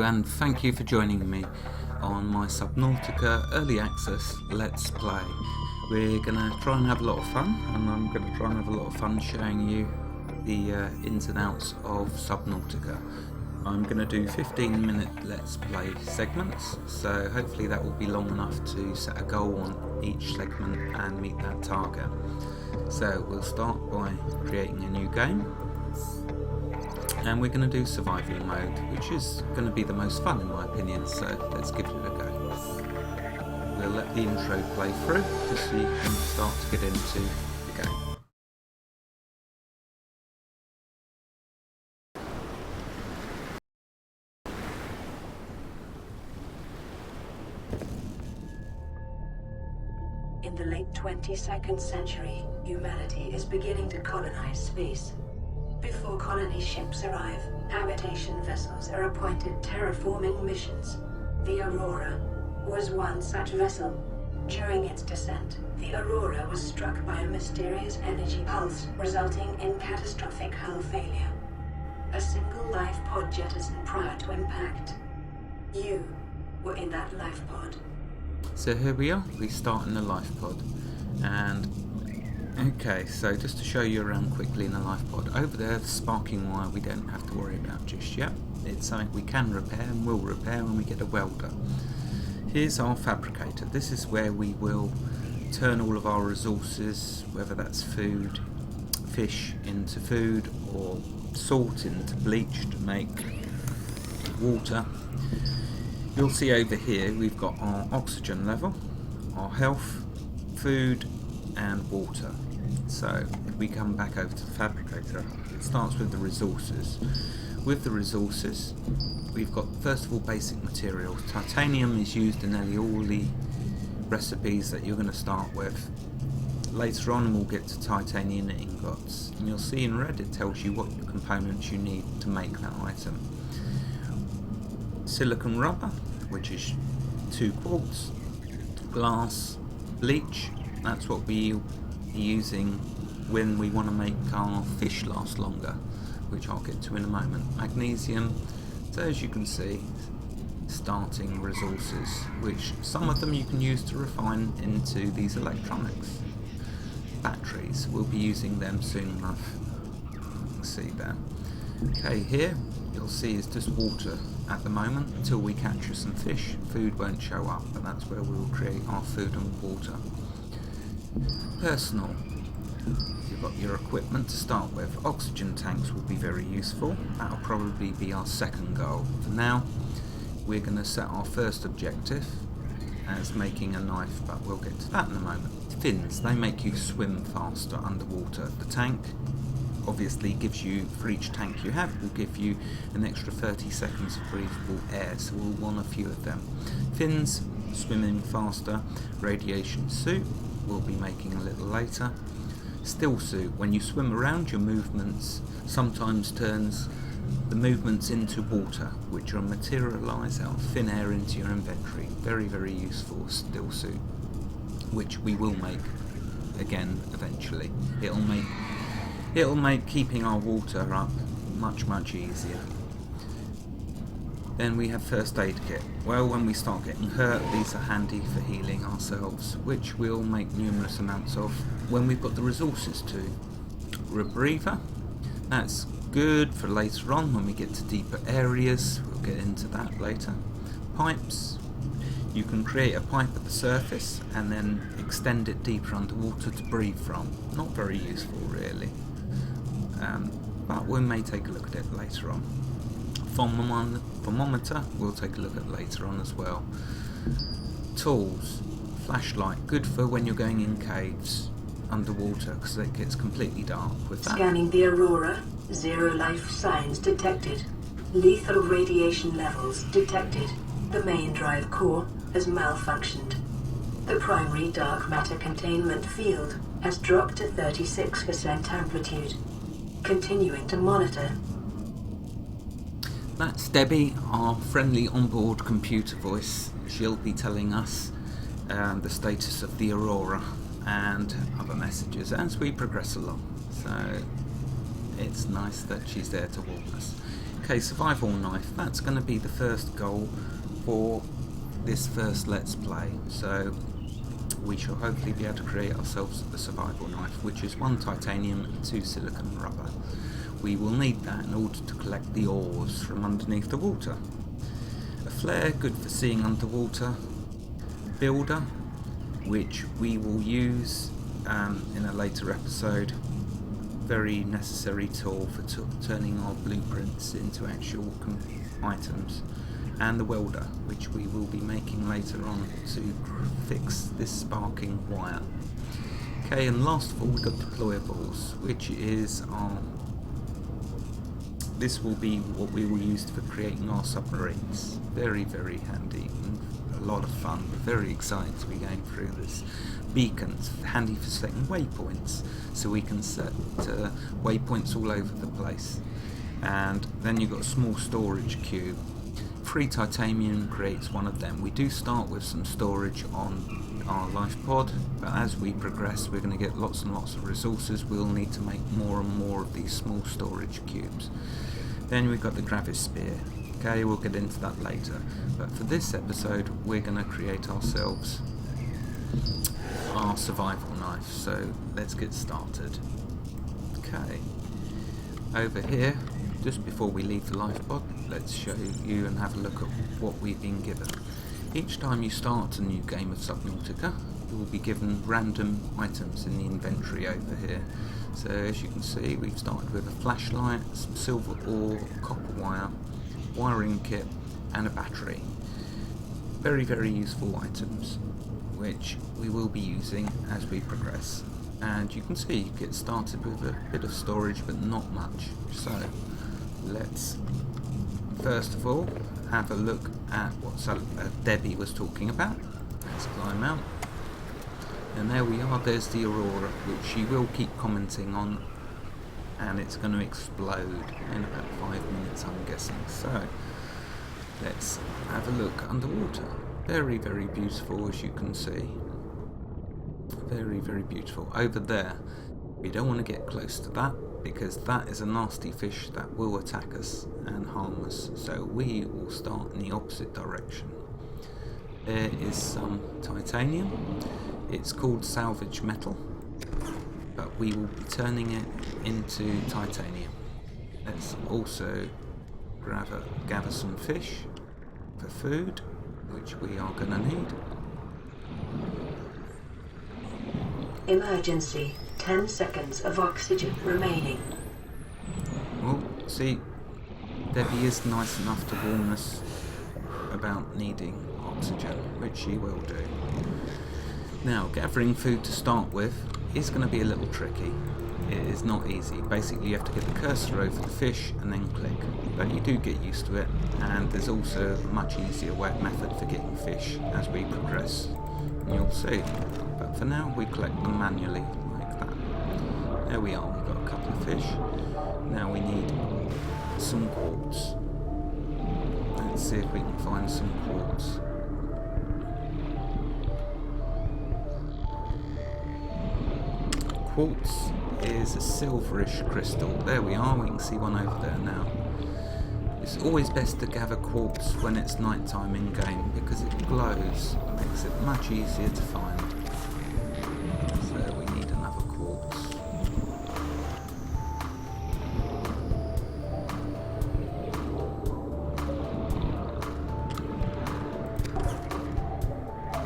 and thank you for joining me on my Subnautica Early Access Let's Play. We're going to try and have a lot of fun, and I'm going to try and have a lot of fun showing you the ins and outs of Subnautica. I'm going to do 15-minute Let's Play segments, so hopefully that will be long enough to set a goal on each segment and meet that target. So we'll start by creating a new game. And we're going to do survival mode, which is going to be the most fun in my opinion, so let's give it a go. We'll let the intro play through just so you can start to get into the game. In the late 22nd century, humanity is beginning to colonize space. Before colony ships arrive, habitation vessels are appointed terraforming missions. The Aurora was one such vessel. During its descent, the Aurora was struck by a mysterious energy pulse, resulting in catastrophic hull failure. A single life pod jettisoned prior to impact. You were in that life pod. So here we are, we start in the life pod, and okay, so just to show you around quickly in the life pod, over there the sparking wire we don't have to worry about just yet. It's something we can repair and will repair when we get a welder. Here's our fabricator. This is where we will turn all of our resources, whether that's food, fish into food, or salt into bleach to make water. You'll see over here we've got our oxygen level, our health, food and water. So if we come back over to the fabricator, it starts with the resources. With the resources we've got first of all basic materials. Titanium is used in nearly all the recipes that you're going to start with. Later on we'll get to titanium ingots, and you'll see in red it tells you what components you need to make that item. Silicon rubber, which is 2 quartz, glass, bleach, that's what we'll be using when we want to make our fish last longer, which I'll get to in a moment. Magnesium, so as you can see, starting resources, which some of them you can use to refine into these electronics. Batteries, we'll be using them soon enough. You can see there. Okay, here you'll see is just water at the moment until we capture some fish. Food won't show up, but that's where we will create our food and water. Personal, you've got your equipment to start with. Oxygen tanks will be very useful. That'll probably be our second goal. For now, we're going to set our first objective as making a knife, but we'll get to that in a moment. Fins, they make you swim faster underwater. The tank obviously gives you, for each tank you have, will give you an extra 30 seconds of breathable air, so we'll want a few of them. Fins, swimming faster. Radiation suit, we'll be making a little later. Still suit, when you swim around, your movements sometimes turns the movements into water, which will materialise out of thin air into your inventory. Very, very useful still suit, which we will make again eventually. It'll make keeping our water up much easier. Then we have first aid kit. Well, when we start getting hurt, these are handy for healing ourselves, which we'll make numerous amounts of when we've got the resources to. Rebreather, that's good for later on when we get to deeper areas. We'll get into that later. Pipes, you can create a pipe at the surface and then extend it deeper underwater to breathe from. Not very useful really, but we may take a look at it later on. Thermometer we'll take a look at later on as well. Tools, flashlight, good for when you're going in caves underwater because it gets completely dark with that. Scanning the Aurora, 0 life signs detected. Lethal radiation levels detected. The main drive core has malfunctioned. The primary dark matter containment field has dropped to 36% amplitude. Continuing to monitor. That's Debbie, our friendly onboard computer voice. She'll be telling us the status of the Aurora and other messages as we progress along. So it's nice that she's there to warn us. Okay, survival knife, that's going to be the first goal for this first Let's Play. So we shall hopefully be able to create ourselves a survival knife, which is 1 titanium and 2 silicon rubber. We will need that in order to collect the ores from underneath the water. A flare, good for seeing underwater. Builder, which we will use in a later episode. Very necessary tool for turning our blueprints into actual items. And the welder, which we will be making later on to fix this sparking wire. Okay, and last of all we've got deployables, which is this will be what we will use for creating our submarines. Very, very handy and a lot of fun. We're very excited to be going through this. Beacons, handy for setting waypoints, so we can set waypoints all over the place. And then you've got a small storage cube. 3 titanium creates one of them. We do start with some storage on our life pod, but as we progress we're going to get lots and lots of resources. We'll need to make more and more of these small storage cubes. Then we've got the gravisphere. Okay, we'll get into that later, but for this episode we're going to create ourselves our survival knife. So let's get started. Okay, over here, just before we leave the life pod, let's show you and have a look at what we've been given. Each time you start a new game of Subnautica, you will be given random items in the inventory over here. So as you can see, we've started with a flashlight, some silver ore, copper wire, wiring kit and a battery. Very, very useful items, which we will be using as we progress. And you can see you get started with a bit of storage, but not much. So let's first of all have a look at what Debbie was talking about. Let's climb out. And there we are, there's the Aurora, which she will keep commenting on, and it's going to explode in about 5 minutes, I'm guessing. So let's have a look underwater. Very, very beautiful, as you can see. Very, very beautiful. Over there, we don't want to get close to that, because that is a nasty fish that will attack us and harm us. So we will start in the opposite direction. There is some titanium. It's called salvage metal, but we will be turning it into titanium. Let's also gather some fish for food, which we are going to need. Emergency. 10 seconds of oxygen remaining. Well, see, Debbie is nice enough to warn us about needing oxygen, which she will do. Now, gathering food to start with is going to be a little tricky. It is not easy. Basically, you have to get the cursor over the fish and then click. But you do get used to it, and there's also a much easier method for getting fish as we progress. And you'll see. But for now, we collect them manually like that. There we are, we've got a couple of fish. Now we need some quartz. Let's see if we can find some quartz. Quartz is a silverish crystal. There we are, we can see one over there now. It's always best to gather quartz when it's night time in game, because it glows and makes it much easier to find. So we need another quartz.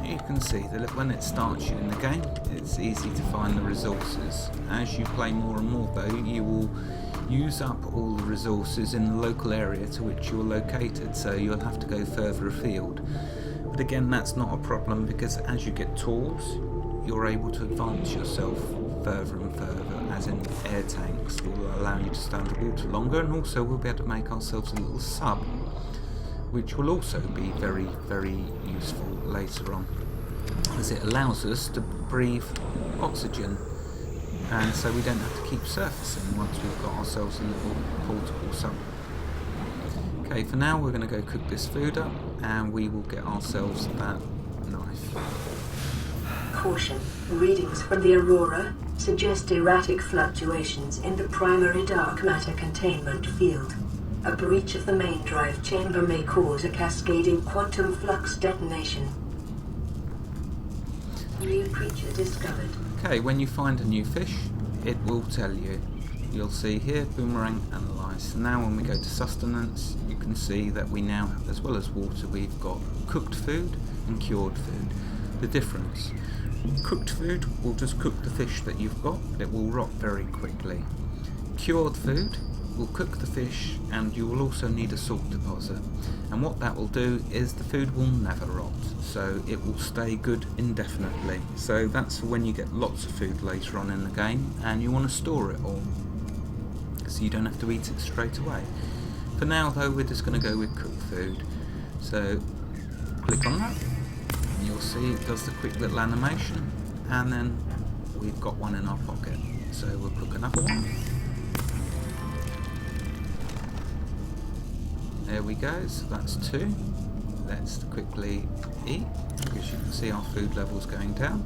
You can see that when it starts you in the game, it's easy to find the resources. As you play more and more though, you will use up all the resources in the local area to which you're located, so you'll have to go further afield. But again, that's not a problem, because as you get tools, you're able to advance yourself further and further, as in air tanks will allow you to stay underwater longer, and also we'll be able to make ourselves a little sub, which will also be very, very useful later on, as it allows us to breathe oxygen, and so we don't have to keep surfacing once we've got ourselves a little portable sub. Okay, for now we're going to go cook this food up, and we will get ourselves that knife. Caution. Readings from the Aurora suggest erratic fluctuations in the primary dark matter containment field. A breach of the main drive chamber may cause a cascading quantum flux detonation. New creature discovered. Okay, when you find a new fish, it will tell you. You'll see here, boomerang analyze. Now when we go to sustenance, you can see that we now have, as well as water, we've got cooked food and cured food. The difference: cooked food will just cook the fish that you've got, it will rot very quickly. Cured food will cook the fish, and you will also need a salt deposit, and what that will do is the food will never rot, so it will stay good indefinitely. So that's for when you get lots of food later on in the game and you want to store it all, so you don't have to eat it straight away. For now though, we're just going to go with cooked food, so click on that and you'll see it does the quick little animation, and then we've got one in our pocket, so we'll cook another one. There we go, so that's 2. Let's quickly eat, because you can see our food levels going down.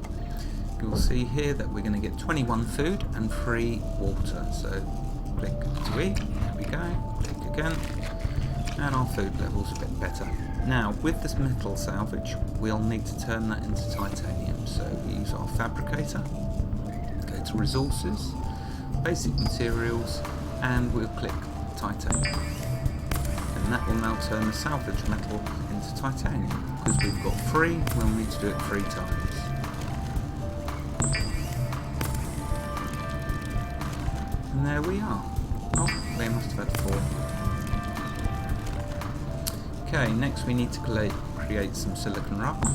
You'll see here that we're going to get 21 food and 3 water, so click to eat, there we go, click again, and our food level's a bit better. Now with this metal salvage, we'll need to turn that into titanium, so we use our fabricator, go to resources, basic materials, and we'll click titanium. And that will now turn the salvage metal into titanium. Because we've got 3, we'll need to do it 3 times. And there we are. Oh, they must have had 4. Okay, next we need to create some silicon rock.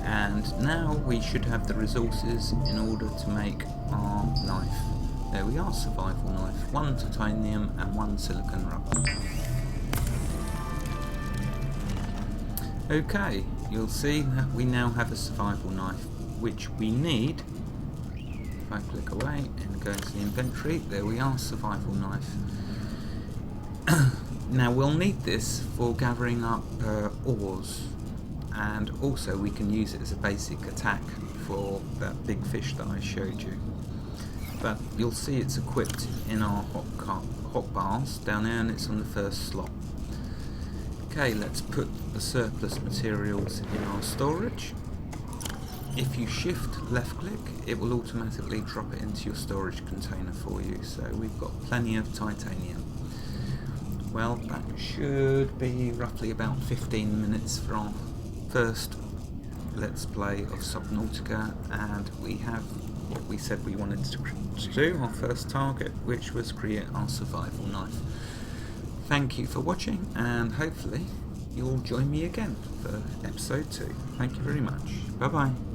And now we should have the resources in order to make our knife. There we are, survival knife. 1 titanium and 1 silicon rock. Okay, you'll see that we now have a survival knife, which we need. If I click away and go into the inventory, there we are, survival knife. Now we'll need this for gathering up ores, and also we can use it as a basic attack for that big fish that I showed you. But you'll see it's equipped in our hot bars down there, and it's on the first slot. Okay, let's put the surplus materials in our storage. If you shift left click, it will automatically drop it into your storage container for you, so we've got plenty of titanium. Well, that should be roughly about 15 minutes for our first Let's Play of Subnautica, and we have what we said we wanted to do, our first target, which was create our survival knife. Thank you for watching, and hopefully you'll join me again for episode 2. Thank you very much. Bye bye.